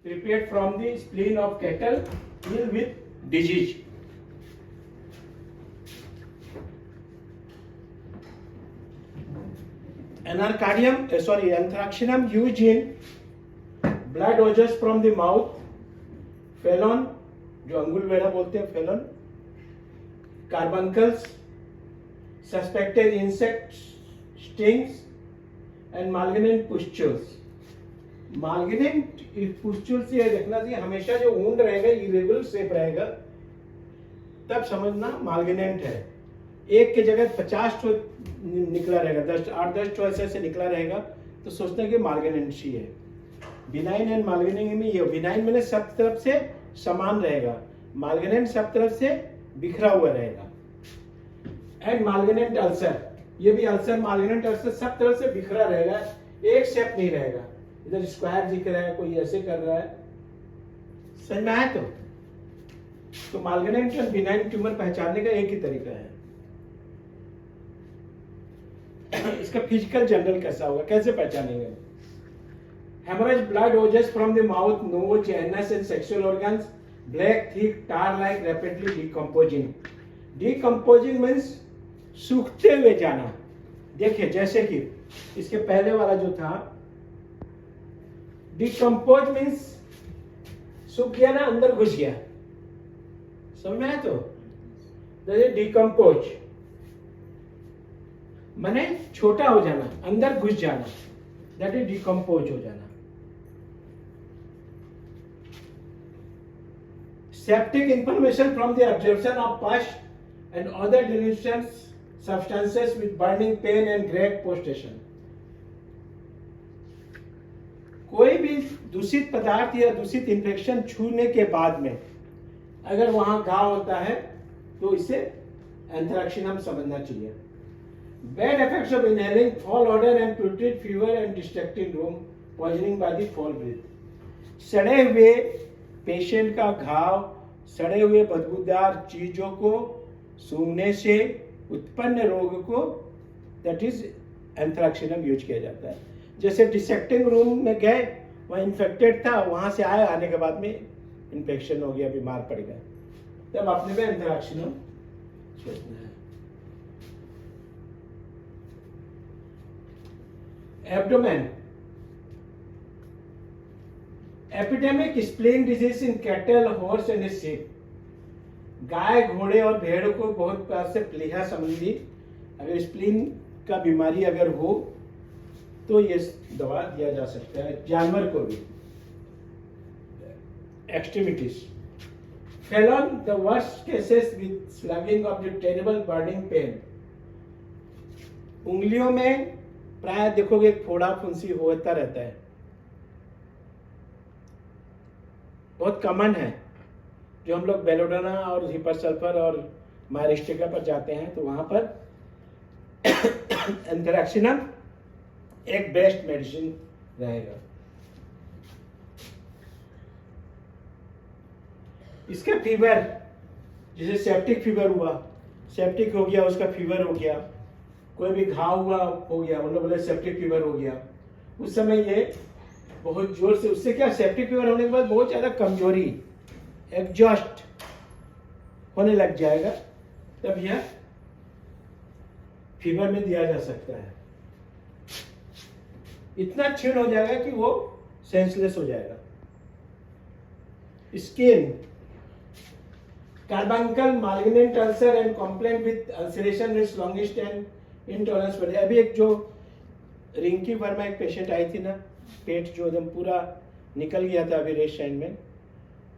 prepared from the spleen of cattle ill with disease. Anthraxinum used in blood oozes from the mouth, phelon, जो अंगुल वेढ़ा बोलते हैं phelon, carbuncles, suspected insect stings, and malignant pustules. Malignant pustules ये देखना चाहिए, हमेशा जो wound रहेगा irregular shape रहेगा, तब समझना malignant है. एक के जगह 50 ठो निकला रहेगा, 8-10 ठो ऐसे निकला रहेगा, तो सोचते हैं कि malignant ही है. Benign and malignant में ये benign मैंने सब तरफ से समान रहेगा, malignant सब तरफ से बिखरा हुआ रहेगा. And malignant ulcer, ये भी अल्सर malignant ulcer सब तरफ से बिखरा रहेगा, एक शेप नहीं रहेगा. इधर स्क्वायर दिख रहा है, कोई ऐसे कर रहा है, समझ में आया? तो malignant और benign ट्यूमर पहचानने का एक ही तरीका है. इसका फिजिकल जनरल कैसा होगा, कैसे पहचानेंगे? Hemorrhage blood oozes from the mouth, nose, anus and sexual organs, black, thick, tar-like, rapidly decomposing. Decomposing means सूखते हुए जाना. देखिए जैसे कि इसके पहले वाला जो था, डिकम्पोज मीन्स सूख गया ना, अंदर घुस गया. समझ में आया? तो डिकम्पोज माने छोटा हो जाना, अंदर घुस जाना, दैट इज डिकम्पोज हो जाना. Septic information from the absorption of pus and other dilutions substances with burning pain and great prostration. कोई भी दूषित पदार्थ या दूषित इन्फेक्शन छूने के बाद में अगर वहां घाव होता है तो इसे एंथ्रैक्सिनम समझना चाहिए. Bad effects of inhaling, foul odor and putrid fever and distracting room, poisoning by the foul breath. सड़े हुए पेशेंट का घाव सड़े हुए बदबूदार चीजों को सूंघने से उत्पन्न रोग को दैट इज एंथ्रैक्सिनम यूज किया जाता है. जैसे डिसेक्टिंग रूम में गए, वहाँ इन्फेक्टेड था, वहां से आए, आने के बाद में इन्फेक्शन हो गया, बीमार पड़ गया, तब अपने में एंथ्रैक्सिनम सोचना है. Abdomen, epidemic spleen disease in cattle, horse and sheep. गाय, घोड़े और भेड़ को बहुत प्यार से प्लीहा संबंधी अगर स्प्लीन का बीमारी अगर हो तो ये दवा दिया जा सकता है. जानवर को भी. Extremities, felon, the worst cases with sloughing of the terrible burning pain. उंगलियों में प्राय देखोगे फोड़ा फुंसी होता रहता है, बहुत कॉमन है. जो हम लोग बेलोडोना और हिपर सल्फर और मायरिस्टिका पर जाते हैं तो वहां पर एंथ्रैक्सिनम एक बेस्ट मेडिसिन रहेगा. इसका फीवर, जैसे सेप्टिक फीवर हुआ, सेप्टिक हो गया, उसका फीवर हो गया, कोई भी घाव हुआ हो गया, उन लोग बोले सेप्टिक फीवर हो गया, उस समय ये बहुत जोर से, उससे क्या सेप्टिक फीवर होने के बाद बहुत ज्यादा कमजोरी, एग्जॉस्ट होने लग जाएगा, तब यह फीवर में दिया जा सकता है. इतना क्षीण हो जाएगा कि वो सेंसलेस हो जाएगा. Skin, carbuncle, malignant ulcer and complaint with ulceration with longest and intolerance. पर अभी एक जो रिंकी वर्मा एक पेशेंट आई थी ना, पेट जो एकदम पूरा निकल गया था अभी रेस्ट साइड में,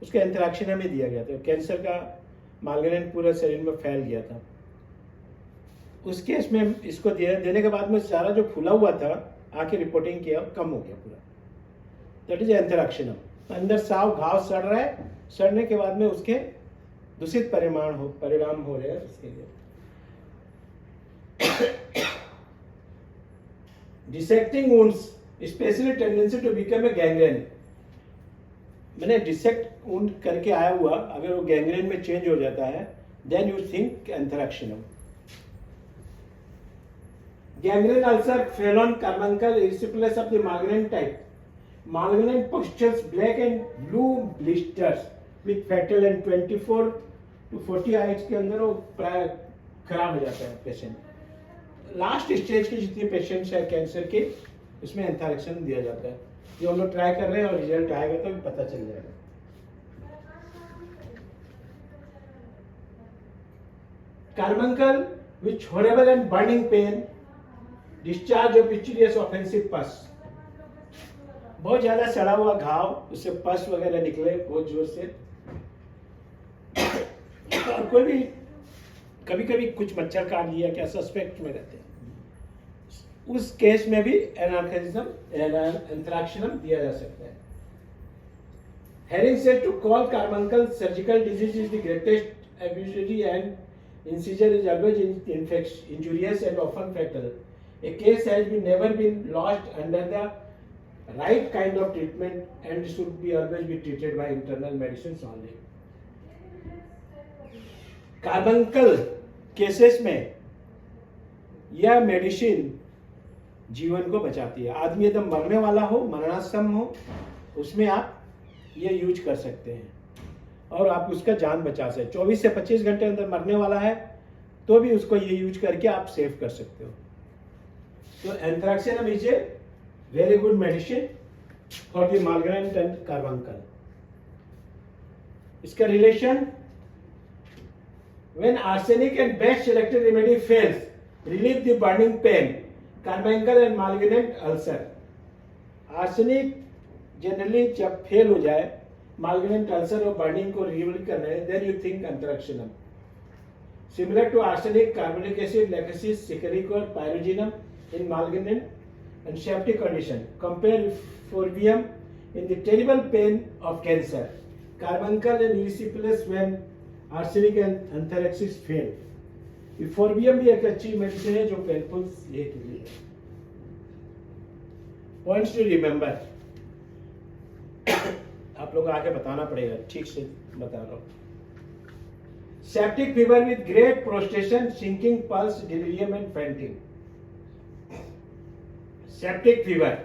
उसको एंथ्रैक्सिनम में दिया गया था. कैंसर का मालिग्नेंट पूरे शरीर में फैल गया था. उस केस में इसको देने के बाद में सारा जो फूला हुआ था, आके रिपोर्टिंग किया, कम हो गया पूरा. That is anthracinum. अंदर साव घाव सड़ रहा है, सड़ने के बाद में उसके दूषित परिणाम हो रहे हैं इसके लिए. Dissecting wounds, especially tendency to become a gangrene. मैंने डिसेक्ट वुंड करके आया हुआ, अगर वो गैंग्रेन में चेंज हो जाता है, then you think anthracinum. Gangrene ulcer, felon, carbuncle, erysipelas of the migraine type. malignant pustules, black and blue blisters with fatal and 24 to 40 hours के अंदर वो प्राय खराब हो जाता है पेशेंट। लास्ट स्टेज के जितने पेशेंट्स है कैंसर के, उसमें एंथ्रैक्सन दिया जाता है। ये हम लोग ट्राई कर रहे हैं और रिजल्ट आएगा तो पता चल जाएगा। Carbuncle which horrible and burning pain, discharge of mysterious offensive pus, बहुत ज्यादा सड़ा हुआ घाव, उससे पस वगैरह निकले बहुत जोर से। और कोई भी कभी कभी कुछ मच्छर काट लिया क्या, सस्पेक्ट में रहते हैं, उस केस में भी एंथ्रैक्सिनम दिया जा सकता है। Having said to call carbuncle surgical disease is the greatest absurdity and incision is always injurious and often fatal. A case has never been lost under the right kind of treatment and should be always be treated by internal medicines only. Carbuncle cases में यह medicine जीवन को बचाती है। आदमी एकदम मरने वाला हो, मरणासन्न हो, उसमें आप ये यूज कर सकते हैं और आप उसका जान बचा सकते हैं। 24 से 25 घंटे अंदर मरने वाला है तो भी उसको ये यूज करके आप सेव कर सकते हो। तो anthracinum is a very good medicine for the malignant and carbuncle. इसका relation, when arsenic and best selected remedy fails, relieve the burning pain, carbuncle and malignant ulcer. Arsenic generally जब fail हो जाए, मालिग्नेंट ulcer और burning को relieve करना है, then you think एंथ्रैक्सिनम। Similar to arsenic, carbonic acid, lacasis, sicaric or pyrogenum in malignant and septic condition. Compare euphorbium in the terrible pain of cancer, carbuncle and erysipelas when arsenic and anthraxis fail. यूफोर्बियम भी एक अच्छी medicine है जो painful ये के लिए। Points to remember, आप लोग आगे बताना पड़ेगा, ठीक से बता रहा हूं। Septic fever with great prostration, sinking pulse, delirium and fainting. Septic fever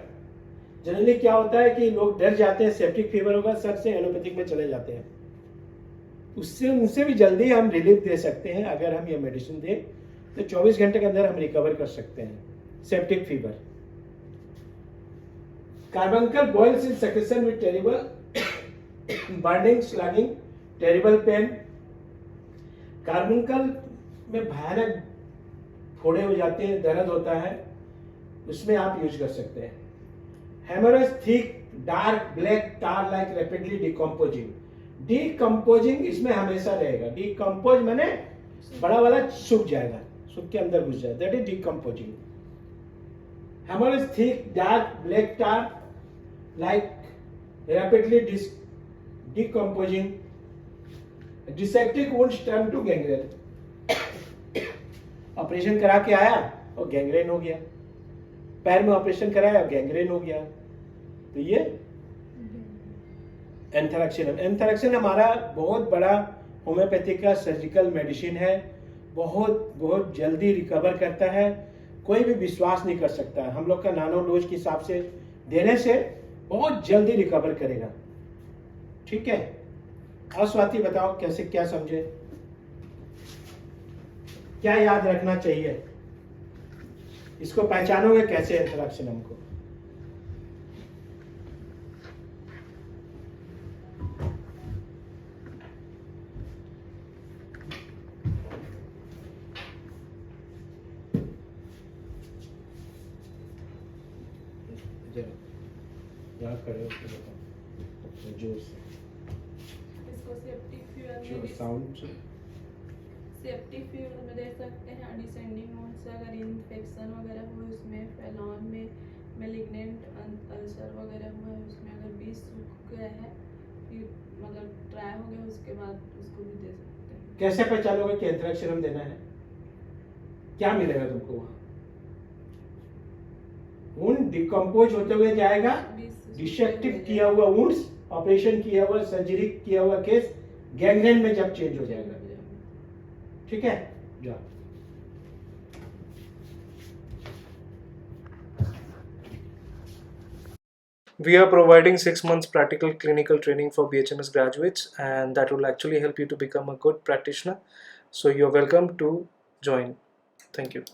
generally क्या होता है कि लोग डर जाते हैं, सेप्टिक फीवर होगा सर से एलोपैथिक में चले जाते हैं। उससे उनसे भी जल्दी हम रिलीफ दे सकते हैं अगर हम ये मेडिसिन दें, तो 24 घंटे के अंदर हम रिकवर कर सकते हैं septic fever. Carbuncle boils in secretion with terrible burning, sloughing, terrible pain. Carbuncle में भयानक फोड़े हो जाते हैं, दर्द होता है, उसमें आप यूज कर सकते हैं। Haemorrhage thick dark black tar like rapidly decomposing. Decomposing इसमें हमेशा रहेगा। डिकम्पोज माने बड़ा वाला सूख जाएगा, सूख के अंदर घुस जाएगा, that is decomposing. Haemorrhage thick dark black tar like rapidly decomposing. The septic wounds turn to gangrene. Operation करा के आया और गैंग्रेन हो गया, पैर में ऑपरेशन कराया और गैंग्रेन हो गया, तो ये एंथ्रैक्सिनम। एंथ्रैक्सिनम हमारा बहुत बड़ा होम्योपैथिक का सर्जिकल मेडिसिन है, बहुत बहुत जल्दी रिकवर करता है, कोई भी विश्वास नहीं कर सकता है। हम लोग का नानो डोज के हिसाब से देने से बहुत जल्दी रिकवर करेगा, ठीक है। और स्वाति बताओ कैसे, क्या समझे, क्या याद रखना चाहिए, इसको पहचानोगे कैसे एंथ्रैक्सिनम को? यहाँ खड़े होकर बताओ जोर से, इसको सेप्टिक फीवर जो में साउंड से। सेप्टिक फीवर में दे सकते हैं। डिसेंडिंग वुंड से अगर इन्फेक्शन वगैरह हुए, उसमें फैलान में मैलिग्नेंट अल्सर वगैरह हुआ है, उसमें अगर बीज सूख गया है, फिर मतलब ड्राई हो गया, उसके बाद उसको भी दे सकते हैं। कैसे पहचानोगे कि एंथ्रैक्सिनम देना है? क्या मिलेगा तुमको वहां? वुंड डिकम्पोज होते हुए जाएगा, डिसेक्टिव किया हुआ वुंड्स, ऑपरेशन किया हुआ, सर्जरी किया हुआ केस गैंग्रेन में जब चेंज हो जाएगा, ठीक है। जाओ। We are providing 6 months practical clinical training for BHMS graduates, and that will actually help you to become a good practitioner. So you're welcome to join. Thank you.